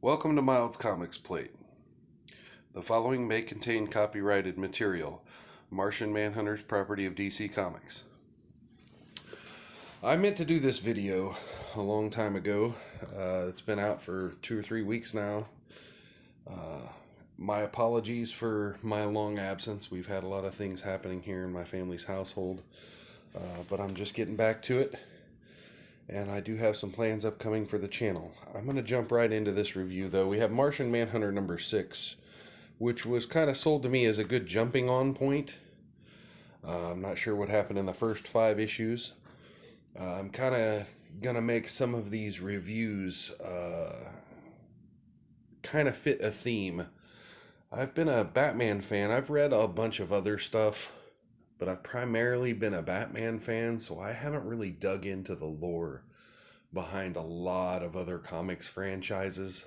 Welcome to Mild's Comics Plate. The following may contain copyrighted material. Martian Manhunter's property of DC Comics. I meant to do this video a long time ago. It's been out for 2 or 3 weeks now. My apologies for my long absence. We've had a lot of things happening here in my family's household. But I'm just getting back to it. And I do have some plans upcoming for the channel. I'm going to jump right into this review, though. We have Martian Manhunter number 6, which was kind of sold to me as a good jumping on point. I'm not sure what happened in the first 5 issues. I'm kind of going to make some of these reviews kind of fit a theme. I've been a Batman fan. I've read a bunch of other stuff, but I've primarily been a Batman fan, so I haven't really dug into the lore behind a lot of other comics franchises.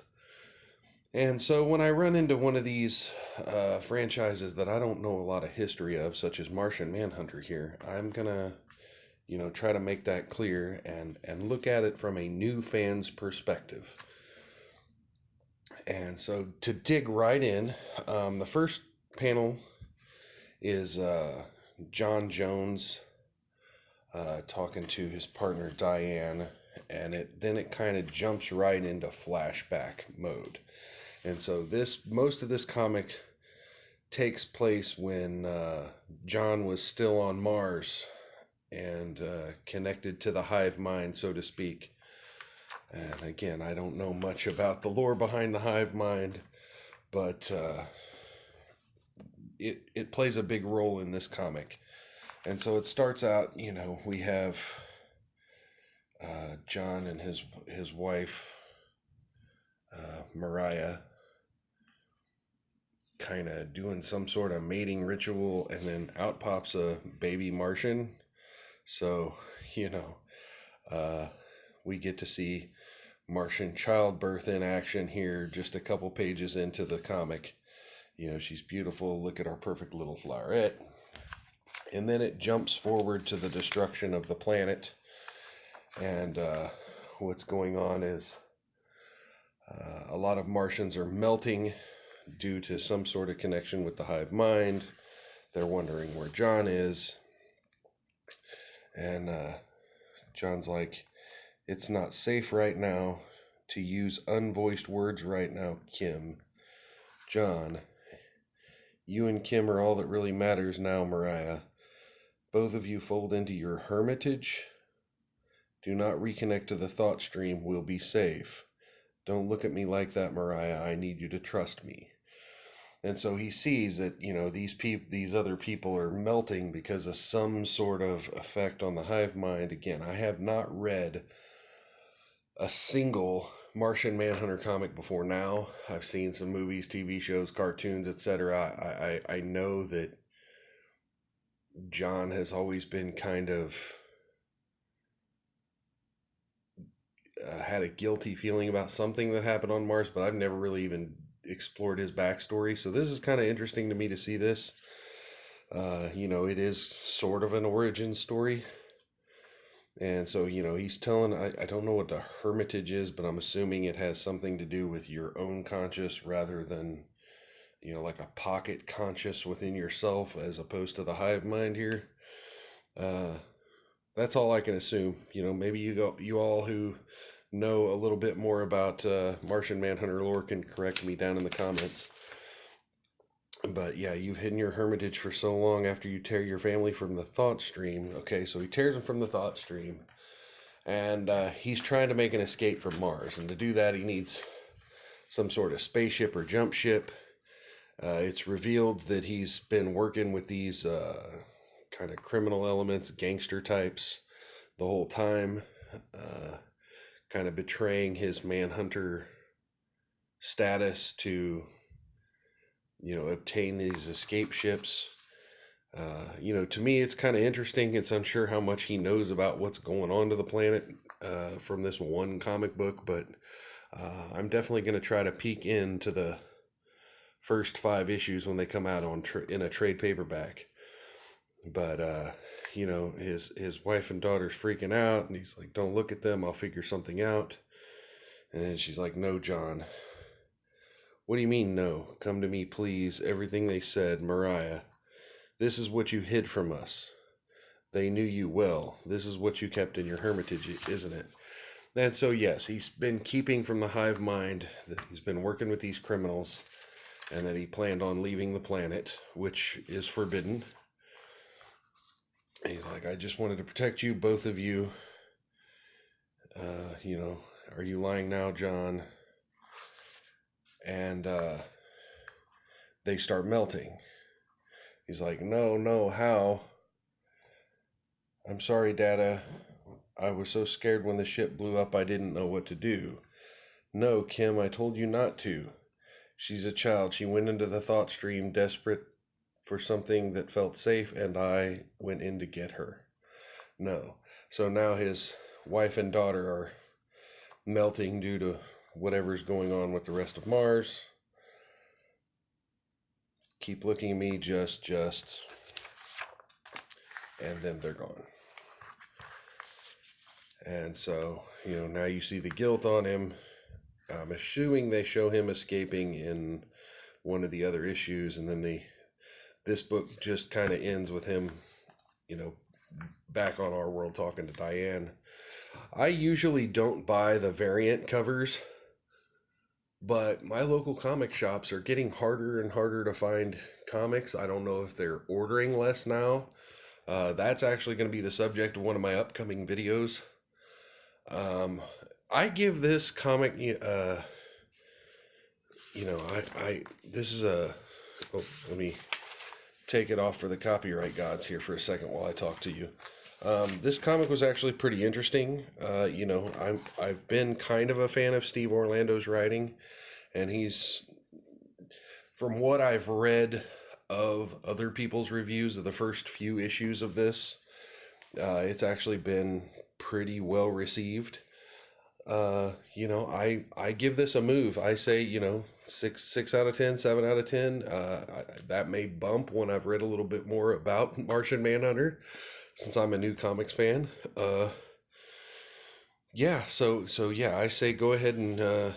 And so when I run into one of these franchises that I don't know a lot of history of, such as Martian Manhunter here, I'm gonna, try to make that clear and look at it from a new fan's perspective. And so to dig right in, the first panel is John Jones talking to his partner Diane, and then it kind of jumps right into flashback mode. And so most of this comic takes place when John was still on Mars and connected to the hive mind, so to speak. And again, I don't know much about the lore behind the hive mind, but it plays a big role in this comic. And so it starts out, we have John and his wife, Mariah, kind of doing some sort of mating ritual, and then out pops a baby Martian. So, we get to see Martian childbirth in action here just a couple pages into the comic. She's beautiful. Look at our perfect little flowerette. And then it jumps forward to the destruction of the planet. And what's going on is a lot of Martians are melting due to some sort of connection with the hive mind. They're wondering where John is. And John's like, it's not safe right now to use unvoiced words right now, Kim. John, you and Kim are all that really matters now, Mariah. Both of you fold into your hermitage. Do not reconnect to the thought stream. We'll be safe. Don't look at me like that, Mariah. I need you to trust me. And so he sees that, these other people are melting because of some sort of effect on the hive mind. Again, I have not read a single Martian Manhunter comic before now. I've seen some movies, TV shows, cartoons, etc. I know that John has always been kind of had a guilty feeling about something that happened on Mars, but I've never really even explored his backstory. So this is kind of interesting to me to see this. It is sort of an origin story. And so, he's telling, I don't know what the hermitage is, but I'm assuming it has something to do with your own conscious rather than, like a pocket conscious within yourself as opposed to the hive mind here. That's all I can assume. Maybe you all who know a little bit more about Martian Manhunter lore can correct me down in the comments. But yeah, you've hidden your hermitage for so long after you tear your family from the thought stream. Okay, so he tears them from the thought stream. And he's trying to make an escape from Mars. And to do that, he needs some sort of spaceship or jump ship. It's revealed that he's been working with these kind of criminal elements, gangster types, the whole time. Kind of betraying his Manhunter status to obtain these escape ships. To me, it's kind of interesting. It's unsure how much he knows about what's going on to the planet from this one comic book, but I'm definitely going to try to peek into the first 5 issues when they come out in a trade paperback. But his wife and daughter's freaking out, and he's like, "Don't look at them. I'll figure something out." And then she's like, "No, John, What do you mean, no? Come to me, please. Everything they said, Mariah. This is what you hid from us. They knew you well. This is what you kept in your hermitage, isn't it? And so, yes, he's been keeping from the hive mind that he's been working with these criminals and that he planned on leaving the planet, which is forbidden. And he's like, I just wanted to protect you, both of you. Are you lying now, John? And they start melting. He's like, no, how? I'm sorry, Dada. I was so scared when the ship blew up I didn't know what to do. No, Kim, I told you not to. She's a child. She went into the thought stream desperate for something that felt safe, and I went in to get her. No. So now his wife and daughter are melting due to whatever's going on with the rest of Mars. Keep looking at me, just. And then they're gone. And so, now you see the guilt on him. I'm assuming they show him escaping in one of the other issues, and then this book just kind of ends with him, back on our world talking to Diane. I usually don't buy the variant covers, but my local comic shops are getting harder and harder to find comics. I don't know if they're ordering less now. That's actually going to be the subject of one of my upcoming videos. I give this comic, this is let me take it off for the copyright gods here for a second while I talk to you. This comic was actually pretty interesting. I've been kind of a fan of Steve Orlando's writing, and he's, from what I've read of other people's reviews of the first few issues of this, it's actually been pretty well received. I give this a move. I say, 6 out of 10, 7 out of 10. That may bump when I've read a little bit more about Martian Manhunter, since I'm a new comics fan. So I say go ahead and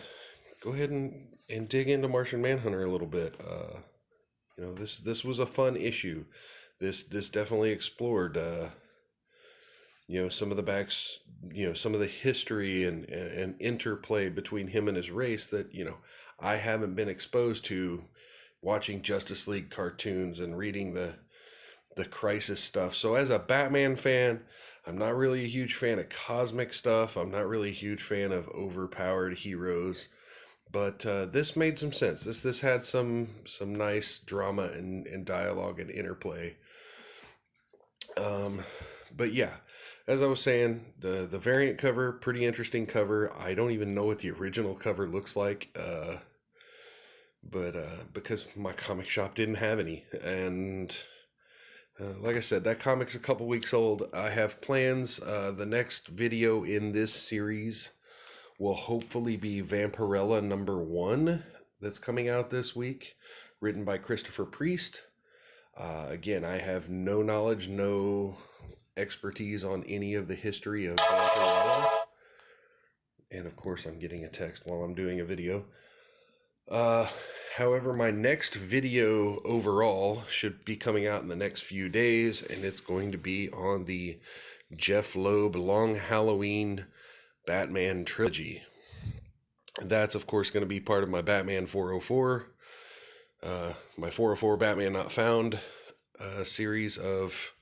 dig into Martian Manhunter a little bit. This was a fun issue. This definitely explored some of some of the history and interplay between him and his race that, I haven't been exposed to watching Justice League cartoons and reading the Crisis stuff. So as a Batman fan, I'm not really a huge fan of cosmic stuff. I'm not really a huge fan of overpowered heroes. But this made some sense. This had some nice drama and dialogue and interplay. But yeah, as I was saying, the variant cover, pretty interesting cover. I don't even know what the original cover looks like, but because my comic shop didn't have any. And like I said, that comic's a couple weeks old. I have plans. The next video in this series will hopefully be Vampirella #1 that's coming out this week, written by Christopher Priest. Again, I have no knowledge, no expertise on any of the history of Vampirella. And of course, I'm getting a text while I'm doing a video. However, my next video overall should be coming out in the next few days, and it's going to be on the Jeff Loeb Long Halloween Batman trilogy. That's, of course, going to be part of my Batman 404, my 404 Batman Not Found series of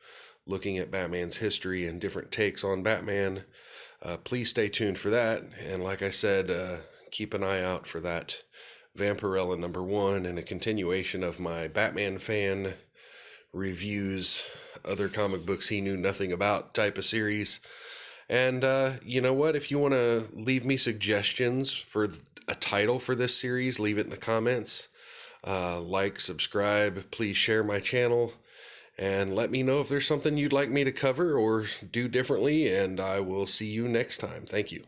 looking at Batman's history and different takes on Batman. Please stay tuned for that. And like I said, keep an eye out for that Vampirella #1 and a continuation of my Batman fan reviews, other comic books he knew nothing about type of series. And you know what? If you want to leave me suggestions for a title for this series, leave it in the comments. Like, subscribe, please share my channel, and let me know if there's something you'd like me to cover or do differently, and I will see you next time. Thank you.